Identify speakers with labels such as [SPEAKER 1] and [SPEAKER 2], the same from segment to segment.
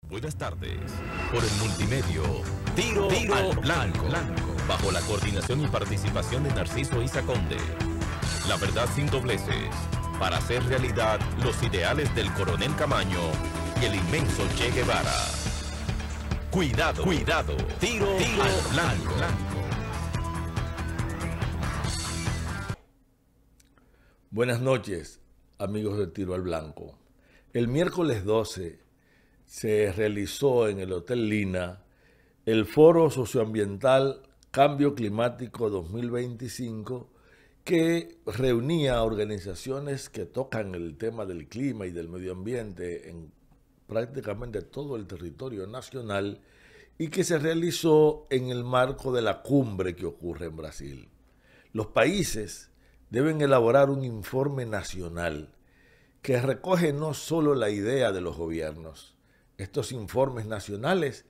[SPEAKER 1] Buenas tardes. Por el multimedio, Tiro al Blanco, bajo la coordinación y participación de Narciso Isa Conde. La verdad sin dobleces, para hacer realidad los ideales del Coronel Camaño y el inmenso Che Guevara. Cuidado, Tiro al Blanco.
[SPEAKER 2] Buenas noches, amigos de Tiro al Blanco. El miércoles 12 se realizó en el Hotel Lina el Foro Socioambiental Cambio Climático 2025, que reunía a organizaciones que tocan el tema del clima y del medio ambiente en prácticamente todo el territorio nacional y que se realizó en el marco de la cumbre que ocurre en Brasil. Los países deben elaborar un informe nacional que recoge no solo la idea de los gobiernos. Estos informes nacionales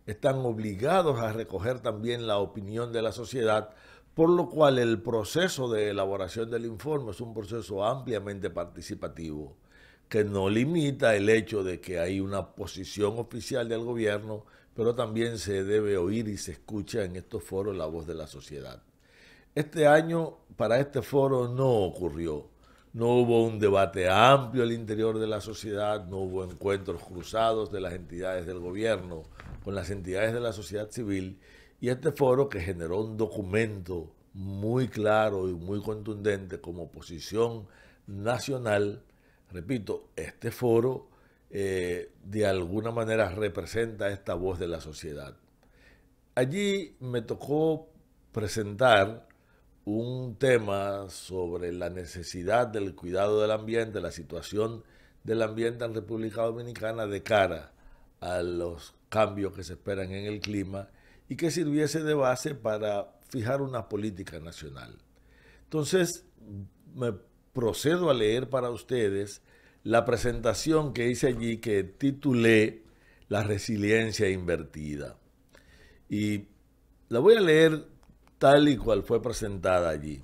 [SPEAKER 2] están obligados a recoger también la opinión de la sociedad, por lo cual el proceso de elaboración del informe es un proceso ampliamente participativo, que no limita el hecho de que hay una posición oficial del gobierno, pero también se debe oír y se escucha en estos foros la voz de la sociedad. Este año, para este foro no ocurrió. No hubo un debate amplio al interior de la sociedad, no hubo encuentros cruzados de las entidades del gobierno con las entidades de la sociedad civil, y este foro, que generó un documento muy claro y muy contundente como posición nacional, repito, este foro de alguna manera representa esta voz de la sociedad. Allí me tocó presentar un tema sobre la necesidad del cuidado del ambiente, la situación del ambiente en República Dominicana de cara a los cambios que se esperan en el clima y que sirviese de base para fijar una política nacional. Entonces, me procedo a leer para ustedes la presentación que hice allí, que titulé La resiliencia invertida. Y la voy a leer tal y cual fue presentada allí.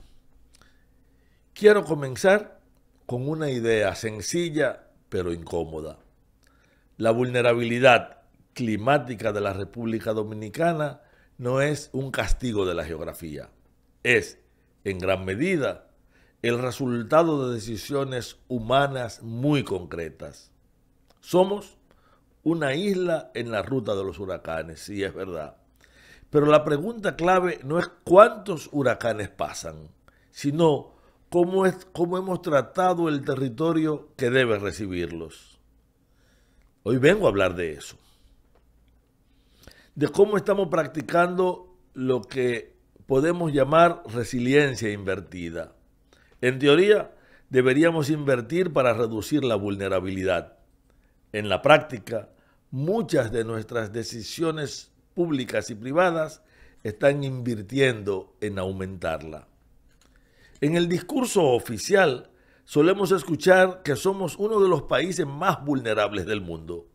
[SPEAKER 2] Quiero comenzar con una idea sencilla pero incómoda. La vulnerabilidad climática de la República Dominicana no es un castigo de la geografía. Es, en gran medida, el resultado de decisiones humanas muy concretas. Somos una isla en la ruta de los huracanes, sí, es verdad. Pero la pregunta clave no es cuántos huracanes pasan, sino cómo hemos tratado el territorio que debe recibirlos. Hoy vengo a hablar de eso, de cómo estamos practicando lo que podemos llamar resiliencia invertida. En teoría, deberíamos invertir para reducir la vulnerabilidad. En la práctica, muchas de nuestras decisiones públicas y privadas están invirtiendo en aumentarla. En el discurso oficial solemos escuchar que somos uno de los países más vulnerables del mundo,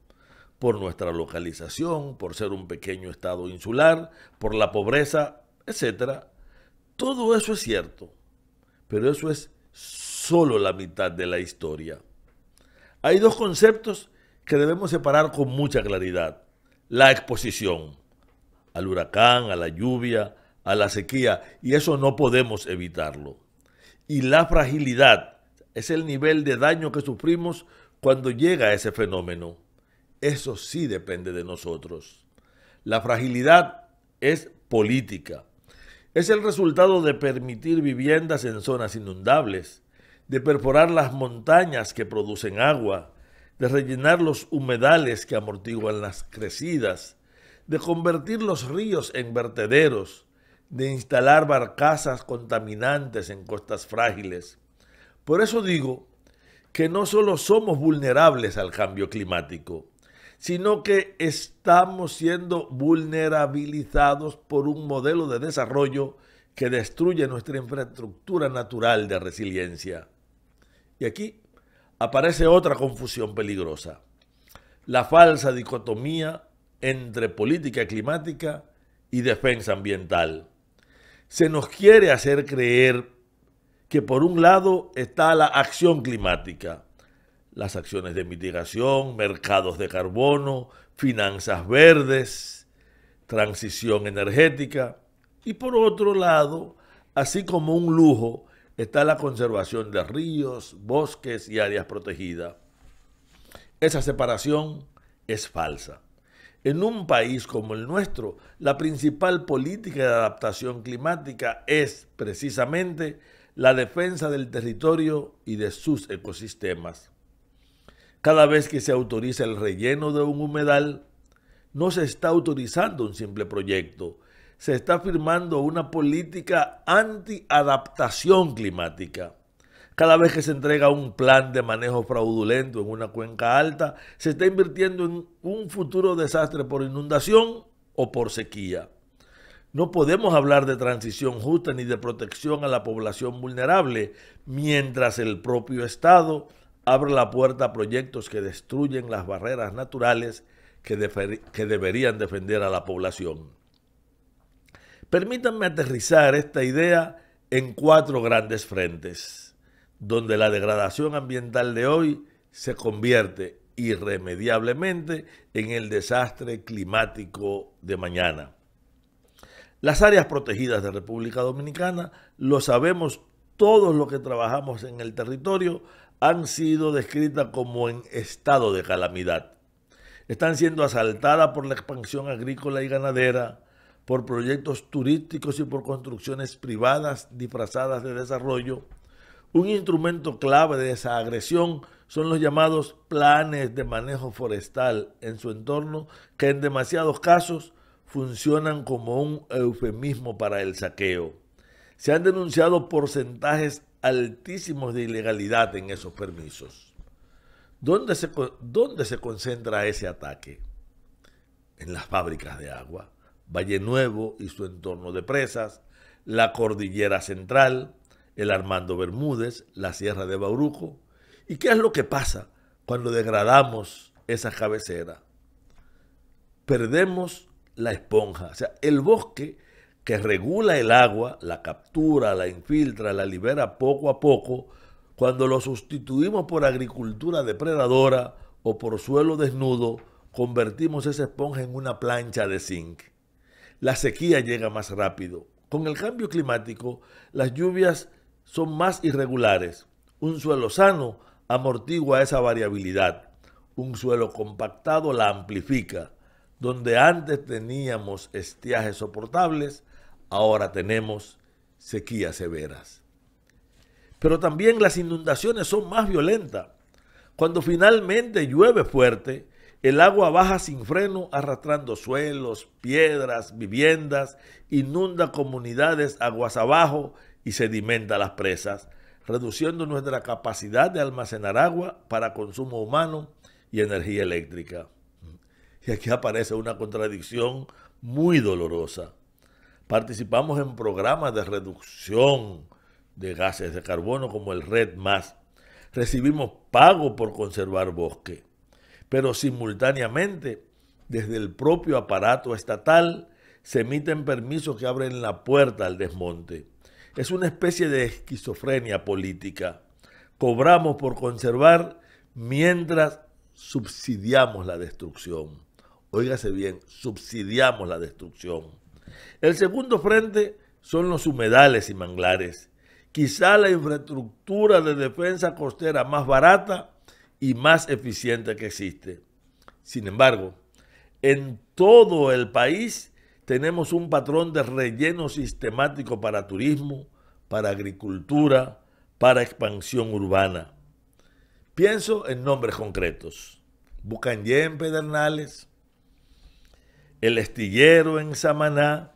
[SPEAKER 2] por nuestra localización, por ser un pequeño estado insular, por la pobreza, etc. Todo eso es cierto, pero eso es solo la mitad de la historia. Hay dos conceptos que debemos separar con mucha claridad: la exposición al huracán, a la lluvia, a la sequía, y eso no podemos evitarlo. Y la fragilidad es el nivel de daño que sufrimos cuando llega ese fenómeno. Eso sí depende de nosotros. La fragilidad es política. Es el resultado de permitir viviendas en zonas inundables, de perforar las montañas que producen agua, de rellenar los humedales que amortiguan las crecidas, de convertir los ríos en vertederos, de instalar barcazas contaminantes en costas frágiles. Por eso digo que no solo somos vulnerables al cambio climático, sino que estamos siendo vulnerabilizados por un modelo de desarrollo que destruye nuestra infraestructura natural de resiliencia. Y aquí aparece otra confusión peligrosa: la falsa dicotomía entre política climática y defensa ambiental. Se nos quiere hacer creer que por un lado está la acción climática, las acciones de mitigación, mercados de carbono, finanzas verdes, transición energética y por otro lado, así como un lujo, está la conservación de ríos, bosques y áreas protegidas. Esa separación es falsa. En un país como el nuestro, la principal política de adaptación climática es precisamente la defensa del territorio y de sus ecosistemas. Cada vez que se autoriza el relleno de un humedal, no se está autorizando un simple proyecto, se está firmando una política anti-adaptación climática. Cada vez que se entrega un plan de manejo fraudulento en una cuenca alta, se está invirtiendo en un futuro desastre por inundación o por sequía. No podemos hablar de transición justa ni de protección a la población vulnerable mientras el propio Estado abre la puerta a proyectos que destruyen las barreras naturales que deberían defender a la población. Permítanme aterrizar esta idea en 4 grandes frentes, donde la degradación ambiental de hoy se convierte irremediablemente en el desastre climático de mañana. Las áreas protegidas de República Dominicana, lo sabemos todos los que trabajamos en el territorio, han sido descritas como en estado de calamidad. Están siendo asaltadas por la expansión agrícola y ganadera, por proyectos turísticos y por construcciones privadas disfrazadas de desarrollo. Un instrumento clave de esa agresión son los llamados planes de manejo forestal en su entorno, que en demasiados casos funcionan como un eufemismo para el saqueo. Se han denunciado porcentajes altísimos de ilegalidad en esos permisos. ¿Dónde se concentra ese ataque? En las fábricas de agua, Valle Nuevo y su entorno de presas, la Cordillera Central, el Armando Bermúdez, la Sierra de Bauruco. ¿Y qué es lo que pasa cuando degradamos esa cabecera? Perdemos la esponja, o sea, el bosque que regula el agua, la captura, la infiltra, la libera poco a poco. Cuando lo sustituimos por agricultura depredadora o por suelo desnudo, convertimos esa esponja en una plancha de zinc. La sequía llega más rápido. Con el cambio climático, las lluvias son más irregulares. Un suelo sano amortigua esa variabilidad. Un suelo compactado la amplifica. Donde antes teníamos estiajes soportables, ahora tenemos sequías severas. Pero también las inundaciones son más violentas. Cuando finalmente llueve fuerte, el agua baja sin freno arrastrando suelos, piedras, viviendas, inunda comunidades aguas abajo y sedimenta las presas, reduciendo nuestra capacidad de almacenar agua para consumo humano y energía eléctrica. Y aquí aparece una contradicción muy dolorosa. Participamos en programas de reducción de gases de carbono como el RED+. Recibimos pago por conservar bosque. Pero simultáneamente, desde el propio aparato estatal, se emiten permisos que abren la puerta al desmonte. Es una especie de esquizofrenia política. Cobramos por conservar mientras subsidiamos la destrucción. Óigase bien, subsidiamos la destrucción. El segundo frente son los humedales y manglares. Quizá la infraestructura de defensa costera más barata y más eficiente que existe. Sin embargo, en todo el país tenemos un patrón de relleno sistemático para turismo, para agricultura, para expansión urbana. Pienso en nombres concretos. Bucanyé en Pedernales, El Estillero en Samaná,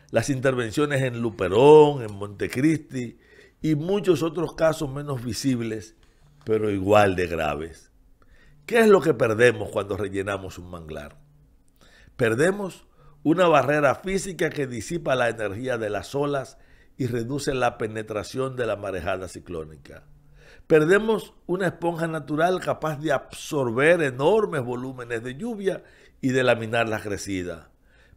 [SPEAKER 2] las intervenciones en Luperón, en Montecristi y muchos otros casos menos visibles, pero igual de graves. ¿Qué es lo que perdemos cuando rellenamos un manglar? Perdemos una barrera física que disipa la energía de las olas y reduce la penetración de la marejada ciclónica. Perdemos una esponja natural capaz de absorber enormes volúmenes de lluvia y de laminar la crecida.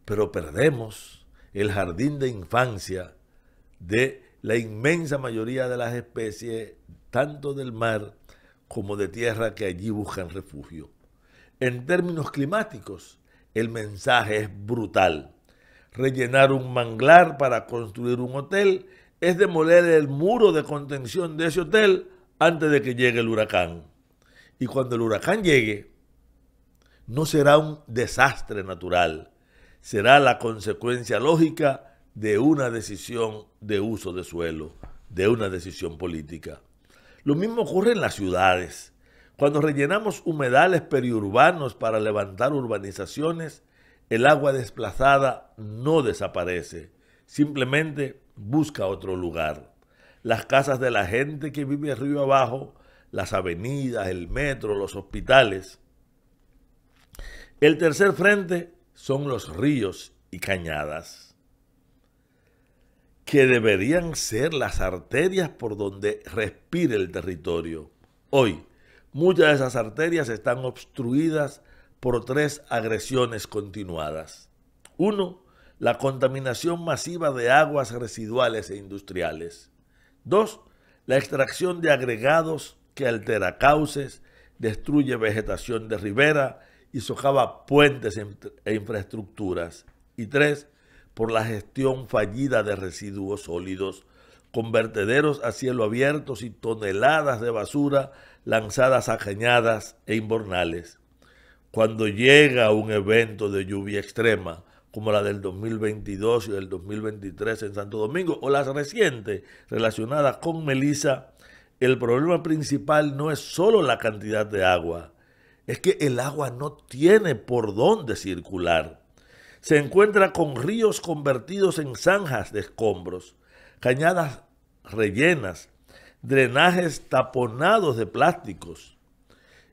[SPEAKER 2] Pero perdemos el jardín de infancia de la inmensa mayoría de las especies, tanto del mar como de tierra, que allí buscan refugio. En términos climáticos, el mensaje es brutal. Rellenar un manglar para construir un hotel es demoler el muro de contención de ese hotel antes de que llegue el huracán. Y cuando el huracán llegue, no será un desastre natural, será la consecuencia lógica de una decisión de uso de suelo, de una decisión política. Lo mismo ocurre en las ciudades. Cuando rellenamos humedales periurbanos para levantar urbanizaciones, el agua desplazada no desaparece, simplemente busca otro lugar. Las casas de la gente que vive río abajo, las avenidas, el metro, los hospitales. El tercer frente son los ríos y cañadas, que deberían ser las arterias por donde respire el territorio. Hoy, muchas de esas arterias están obstruidas por tres agresiones continuadas. 1. La contaminación masiva de aguas residuales e industriales. 2. La extracción de agregados que altera cauces, destruye vegetación de ribera y socava puentes e infraestructuras. Y 3. Por la gestión fallida de residuos sólidos, con vertederos a cielo abierto y toneladas de basura lanzadas a cañadas e invernales. Cuando llega un evento de lluvia extrema, como la del 2022 y del 2023 en Santo Domingo, o las recientes relacionadas con Melissa, el problema principal no es solo la cantidad de agua, es que el agua no tiene por dónde circular. Se encuentra con ríos convertidos en zanjas de escombros, cañadas rellenas, drenajes taponados de plásticos.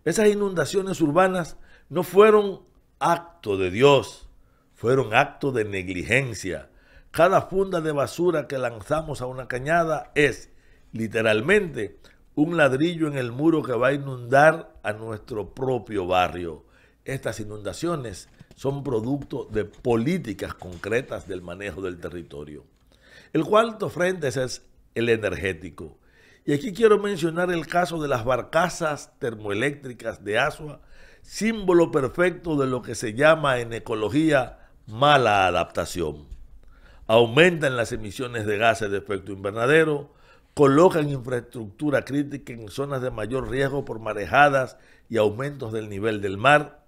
[SPEAKER 2] Esas inundaciones urbanas no fueron acto de Dios, fueron acto de negligencia. Cada funda de basura que lanzamos a una cañada es, literalmente, un ladrillo en el muro que va a inundar a nuestro propio barrio. Estas inundaciones son producto de políticas concretas del manejo del territorio. El cuarto frente es el energético. Y aquí quiero mencionar el caso de las barcazas termoeléctricas de Asua, símbolo perfecto de lo que se llama en ecología mala adaptación. Aumentan las emisiones de gases de efecto invernadero, colocan infraestructura crítica en zonas de mayor riesgo por marejadas y aumentos del nivel del mar,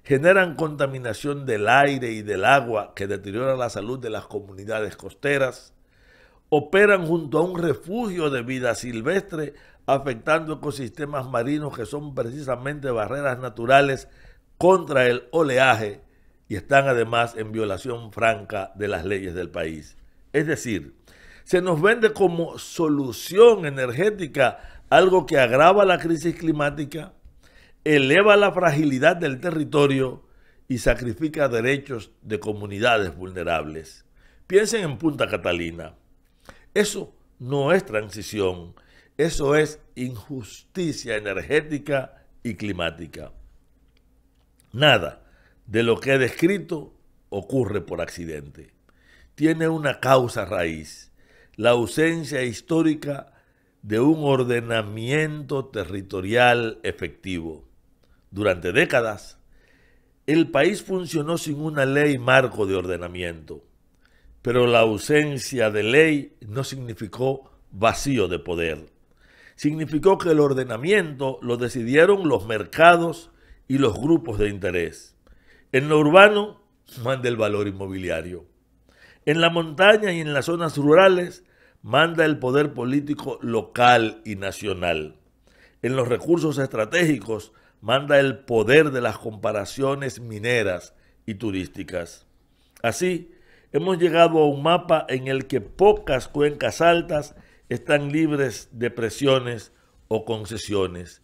[SPEAKER 2] generan contaminación del aire y del agua que deteriora la salud de las comunidades costeras, operan junto a un refugio de vida silvestre, afectando ecosistemas marinos que son precisamente barreras naturales contra el oleaje y están además en violación franca de las leyes del país. Es decir, se nos vende como solución energética algo que agrava la crisis climática, eleva la fragilidad del territorio y sacrifica derechos de comunidades vulnerables. Piensen en Punta Catalina. Eso no es transición, eso es injusticia energética y climática. Nada de lo que he descrito ocurre por accidente. Tiene una causa raíz, la ausencia histórica de un ordenamiento territorial efectivo. Durante décadas, el país funcionó sin una ley marco de ordenamiento, pero la ausencia de ley no significó vacío de poder. Significó que el ordenamiento lo decidieron los mercados y los grupos de interés. En lo urbano, manda el valor inmobiliario. En la montaña y en las zonas rurales, manda el poder político local y nacional. En los recursos estratégicos, manda el poder de las comparaciones mineras y turísticas. Así, hemos llegado a un mapa en el que pocas cuencas altas están libres de presiones o concesiones,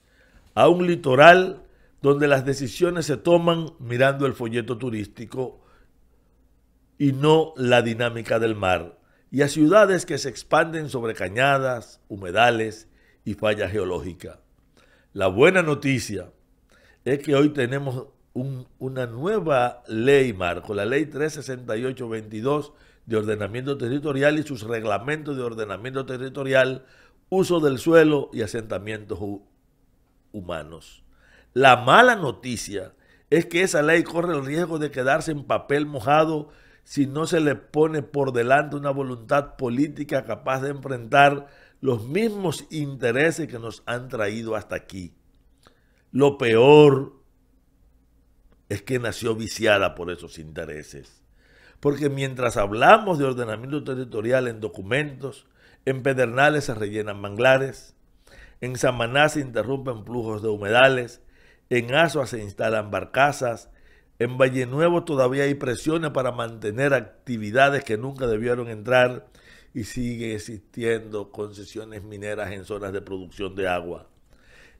[SPEAKER 2] a un litoral donde las decisiones se toman mirando el folleto turístico y no la dinámica del mar, y a ciudades que se expanden sobre cañadas, humedales y falla geológica. La buena noticia es que hoy tenemos una nueva ley marco, la ley 368-22 de ordenamiento territorial y sus reglamentos de ordenamiento territorial, uso del suelo y asentamientos humanos. La mala noticia es que esa ley corre el riesgo de quedarse en papel mojado si no se le pone por delante una voluntad política capaz de enfrentar los mismos intereses que nos han traído hasta aquí. Lo peor es que nació viciada por esos intereses. Porque mientras hablamos de ordenamiento territorial en documentos, en Pedernales se rellenan manglares, en Samaná se interrumpen flujos de humedales, en Azua se instalan barcazas, en Valle Nuevo todavía hay presiones para mantener actividades que nunca debieron entrar y sigue existiendo concesiones mineras en zonas de producción de agua.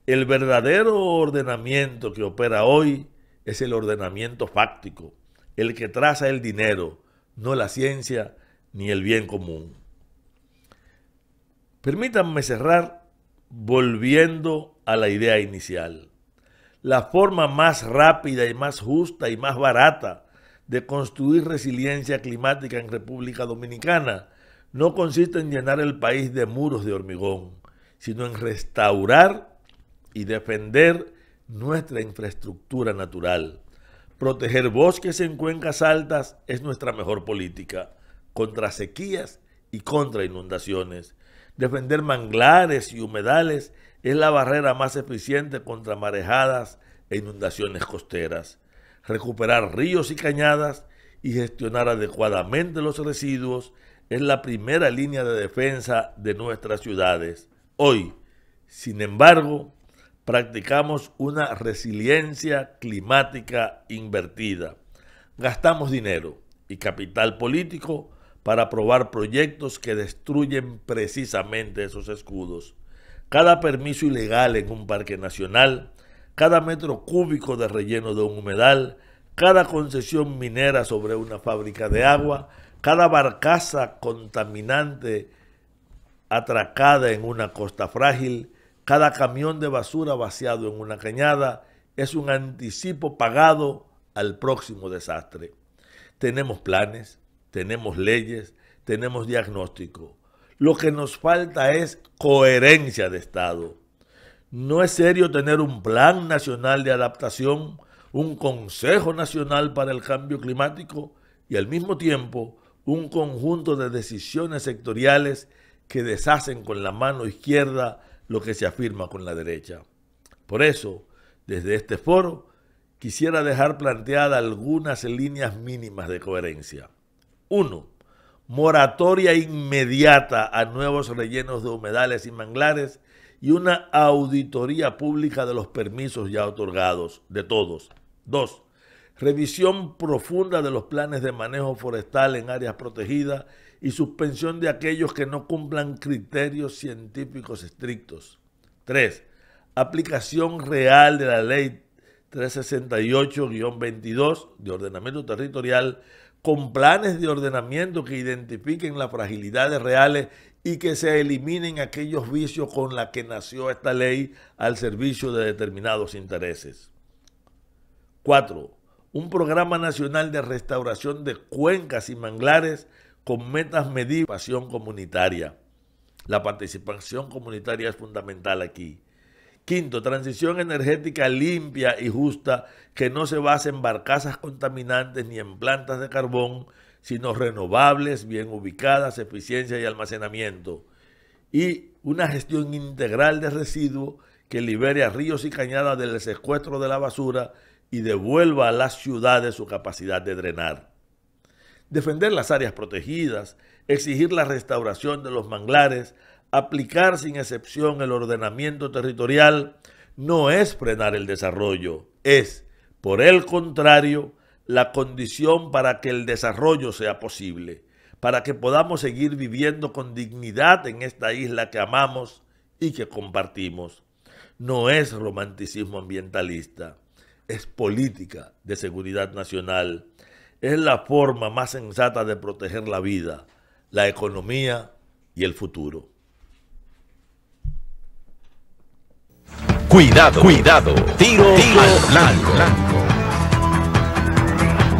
[SPEAKER 2] El verdadero ordenamiento que opera hoy es el ordenamiento fáctico, el que traza el dinero, no la ciencia ni el bien común. Permítanme cerrar volviendo a la idea inicial. La forma más rápida y más justa y más barata de construir resiliencia climática en República Dominicana no consiste en llenar el país de muros de hormigón, sino en restaurar y defender nuestra infraestructura natural. Proteger bosques en cuencas altas es nuestra mejor política, contra sequías y contra inundaciones. Defender manglares y humedales es la barrera más eficiente contra marejadas e inundaciones costeras. Recuperar ríos y cañadas y gestionar adecuadamente los residuos es la primera línea de defensa de nuestras ciudades. Hoy, sin embargo, practicamos una resiliencia climática invertida. Gastamos dinero y capital político para aprobar proyectos que destruyen precisamente esos escudos. Cada permiso ilegal en un parque nacional, cada metro cúbico de relleno de un humedal, cada concesión minera sobre una fábrica de agua, cada barcaza contaminante atracada en una costa frágil, cada camión de basura vaciado en una cañada, es un anticipo pagado al próximo desastre. Tenemos planes, tenemos leyes, tenemos diagnóstico. Lo que nos falta es coherencia de Estado. No es serio tener un plan nacional de adaptación, un Consejo Nacional para el Cambio Climático y al mismo tiempo un conjunto de decisiones sectoriales que deshacen con la mano izquierda lo que se afirma con la derecha. Por eso, desde este foro, quisiera dejar planteadas algunas líneas mínimas de coherencia. 1. Moratoria inmediata a nuevos rellenos de humedales y manglares y una auditoría pública de los permisos ya otorgados, de todos. 2. Revisión profunda de los planes de manejo forestal en áreas protegidas y suspensión de aquellos que no cumplan criterios científicos estrictos. 3. Aplicación real de la Ley 368-22 de ordenamiento territorial con planes de ordenamiento que identifiquen las fragilidades reales y que se eliminen aquellos vicios con los que nació esta ley al servicio de determinados intereses. 4. Un programa nacional de restauración de cuencas y manglares con metas medibles de participación comunitaria. La participación comunitaria es fundamental aquí. 5. Transición energética limpia y justa que no se base en barcazas contaminantes ni en plantas de carbón, sino renovables, bien ubicadas, eficiencia y almacenamiento. Y una gestión integral de residuos que libere a ríos y cañadas del secuestro de la basura y devuelva a las ciudades su capacidad de drenar. Defender las áreas protegidas, exigir la restauración de los manglares, aplicar sin excepción el ordenamiento territorial, no es frenar el desarrollo, es, por el contrario, la condición para que el desarrollo sea posible, para que podamos seguir viviendo con dignidad en esta isla que amamos y que compartimos. No es romanticismo ambientalista, es política de seguridad nacional. Es la forma más sensata de proteger la vida, la economía y el futuro.
[SPEAKER 1] Cuidado, cuidado. Tiro al blanco.